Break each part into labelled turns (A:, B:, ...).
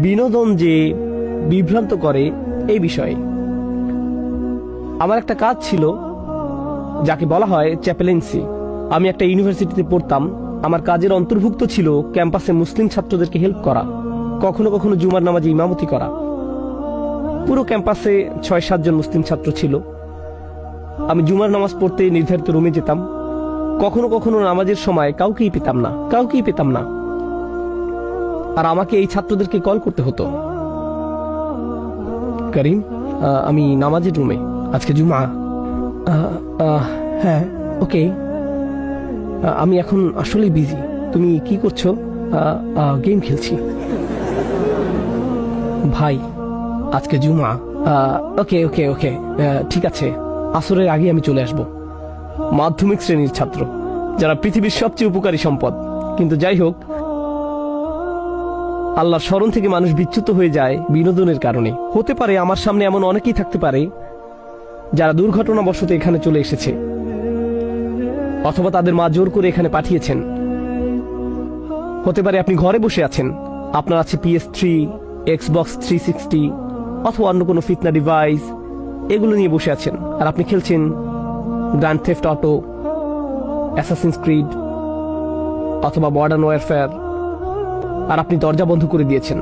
A: বিনোদন যে বিভ্রান্ত করে এই বিষয়ে। আমার একটা কাজ ছিল যাকে বলা হয় চ্যাপেলেন্সি। আমি একটা ইউনিভার্সিটিতে পড়তাম। আমার কাজের অন্তর্ভুক্ত ছিল ক্যাম্পাসে মুসলিম ছাত্রদেরকে হেল্প করা, কখনো কখনো জুমার নামাজে ইমামতি করা। পুরো ক্যাম্পাসে ৬-৭ জন মুসলিম ছাত্র ছিল। আমি জুমার নামাজ পড়তে নির্ধারিত রুমে যেতাম। কখনো কখনো নামাজের সময় কাউকেই পেতাম না। আর আমাকে এই ছাত্রদেরকে কল করতে হতো, করিম আমি নামাজের রুমে, আজকে জুমা। হ্যাঁ ওকে, আমি এখন আসলেই বিজি। তুমি কি করছো? গেম খেলছি। ভাই আজকে জুমা। ওকে ওকে ওকে, ঠিক আছে, আসরের আগে আমি চলে আসব। মাধ্যমিক শ্রেণীর ছাত্র, যারা পৃথিবীর সবচেয়ে উপকারী সম্পদ। কিন্তু যাই হোক, আল্লাহর স্মরণ থেকে মানুষ বিচ্যুত হয়ে যায় বিনোদনের কারণে। হতে পারে আমার সামনে এমন অনেকেই থাকতে পারে যারা দুর্ঘটনাবশত এখানে চলে এসেছে, অথবা তাদের মা জোর করে এখানে পাঠিয়েছেন। হতে পারে আপনি ঘরে বসে আছেন, আপনার আছে PS3, Xbox 360 অথবা অন্য কোনো ফিতনা ডিভাইস, এগুলো নিয়ে বসে আছেন আর আপনি খেলছেন grand theft auto, Assassin's Creed অথবা মডার্ন ওয়ারফেয়ার। আর আপনি দরজা বন্ধ করে দিয়েছেন,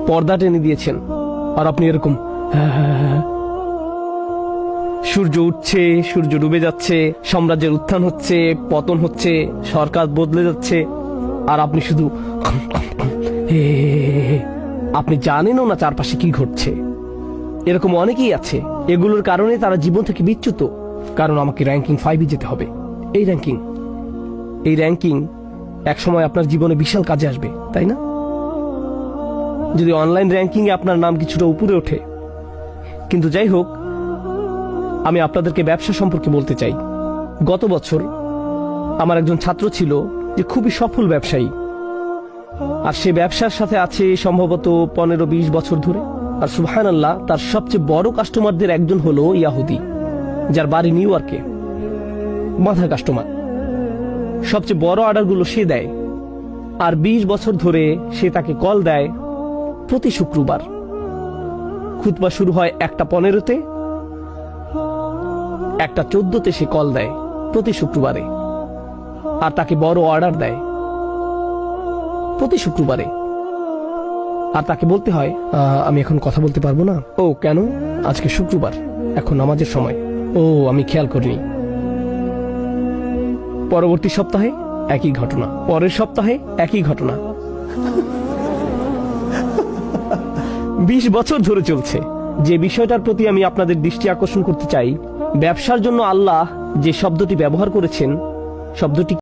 A: পর্দা টেনে দিয়েছেন, আর আপনি এরকম সূর্য উঠছে, সূর্য ডুবে যাচ্ছে, সাম্রাজ্যের উত্থান হচ্ছে, পতন হচ্ছে, সরকার বদলে যাচ্ছে, আর আপনি শুধু আপনি জানেনও না চারপাশে কি ঘটছে। এরকম অনেকেই আছে। এগুলোর কারণে তারা জীবন থেকে বিচ্যুত। কারণ আমাকে র্যাঙ্কিং 5-এ যেতে হবে। এই র্যাঙ্কিং একসময় আপনার জীবনে বিশাল কাজে আসবে, তাই না? যদি অনলাইন র্যাঙ্কিং এ আপনার নাম কিছুটা উপরে ওঠে। কিন্তু যাই হোক, আমি আপনাদেরকে ব্যবসা সম্পর্কে বলতে চাই। গত বছর আমার একজন ছাত্র ছিল যে খুবই সফল ব্যবসায়ী, আর সে ব্যবসার সাথে আছে সম্ভবত 15-20 বছর ধরে। আর সুবহানাল্লাহ, তার সবচেয়ে বড় কাস্টমারদের একজন হলো ইয়াহুদি, যার বাড়ি নিউ ইয়র্কে। মাথা কাস্টমার, সবচেয়ে বড় অর্ডারগুলো সে দেয়। আর 20 বছর ধরে সে তাকে কল দেয় প্রতি শুক্রবার। খুতবা শুরু হয় 1:15-তে, 1:14-তে সে কল দেয় প্রতি শুক্রবারে, আর তাকে বড় অর্ডার দেয় প্রতি শুক্রবারে। আর তাকে বলতে হয় আমি এখন কথা বলতে পারবো না। ও কেন? আজকে শুক্রবার, এখন নামাজের সময়। ও আমি খেয়াল করিনি। পরবর্তী সপ্তাহে একই ঘটনা, পরের সপ্তাহে একই ঘটনা। 20 বছর ধরে চলছে। যে বিষয়টার প্রতি আমি আপনাদের দৃষ্টি আকর্ষণ করতে চাই, ব্যবসার জন্য আল্লাহ যে শব্দটি ব্যবহার করেছেন, শব্দটি